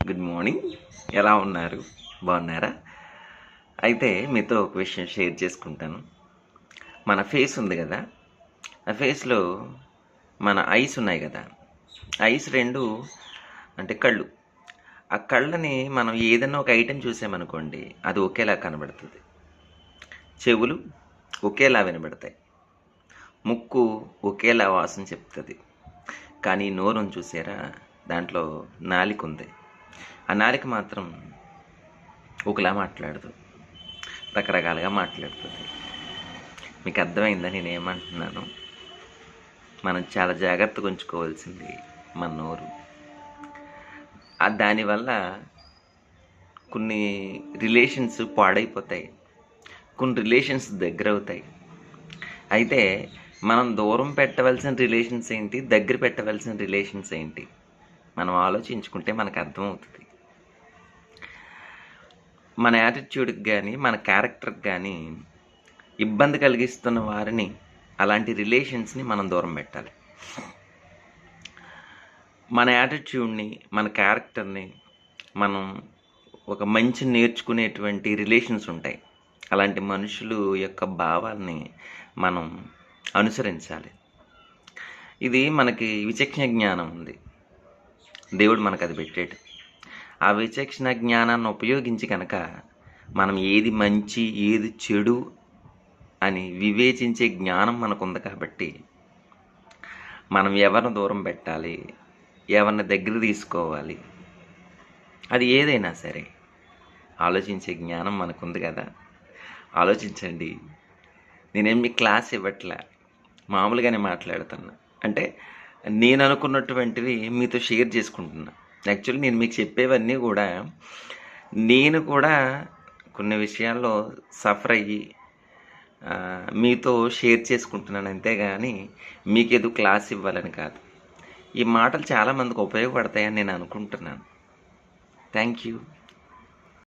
Good morning. ఎలా ఉన్నారు? బాగున్నారా? అయితే మీతో ఒక విషయం షేర్ చేసుకుంటాను. మన ఫేస్ ఉంది కదా, ఆ ఫేస్లో మన ఐస్ ఉన్నాయి కదా, ఐస్ రెండు అంటే కళ్ళు. ఆ కళ్ళని మనం ఏదైనా ఒక ఐటెం చూసామనుకోండి, అది ఒకేలా కనబడుతుంది. చెవులు ఒకేలా వినబడతాయి, ముక్కు ఒకేలా వాసన చెప్తుంది. కానీ నోరుని చూసారా, దాంట్లో నాలిక ఉంది. ఆ నాలిక మాత్రం ఒకలా మాట్లాడదు, రకరకాలుగా మాట్లాడుతుంది. మీకు అర్థమైందా నేనేమంటున్నాను? మనం చాలా జాగ్రత్తగా ఉంచుకోవాల్సింది మన నోరు. దానివల్ల కొన్ని రిలేషన్స్ పాడైపోతాయి, కొన్ని రిలేషన్స్ దగ్గర అవుతాయి. అయితే మనం దూరం పెట్టవలసిన రిలేషన్స్ ఏంటి, దగ్గర పెట్టవలసిన రిలేషన్స్ ఏంటి, మనం ఆలోచించుకుంటే మనకు అర్థమవుతుంది. మన యాటిట్యూడ్కి కానీ మన క్యారెక్టర్కి కానీ ఇబ్బంది కలిగిస్తున్న వారిని, అలాంటి రిలేషన్స్ని మనం దూరం పెట్టాలి. మన యాటిట్యూడ్ని, మన క్యారెక్టర్ని మనం ఒక మంచి నేర్చుకునేటువంటి రిలేషన్స్ ఉంటాయి. అలాంటి మనుషులు యొక్క భావాల్ని మనం అనుసరించాలి. ఇది మనకి విచక్షణ జ్ఞానం ఉంది, దేవుడు మనకు అది పెట్టాడు. ఆ విచక్షణ జ్ఞానాన్ని ఉపయోగించి కనుక మనం ఏది మంచి ఏది చెడు అని వివేచించే జ్ఞానం మనకుంది కాబట్టి మనం ఎవరిని దూరం పెట్టాలి, ఎవరిని దగ్గర తీసుకోవాలి, అది ఏదైనా సరే ఆలోచించే జ్ఞానం మనకుంది కదా. ఆలోచించండి. నేనేం మీ క్లాస్ ఇవ్వట్లే, మామూలుగానే మాట్లాడుతున్నా. అంటే నేను అనుకున్నటువంటివి మీతో షేర్ చేసుకుంటున్నా. యాక్చువల్లీ నేను మీకు చెప్పేవన్నీ కూడా నేను కూడా కొన్ని విషయాల్లో సఫర్ అయ్యి మీతో షేర్ చేసుకుంటున్నాను, అంతేగాని మీకేదో క్లాస్ ఇవ్వాలని కాదు. ఈ మాటలు చాలామందికి ఉపయోగపడతాయని నేను అనుకుంటున్నాను. Thank you.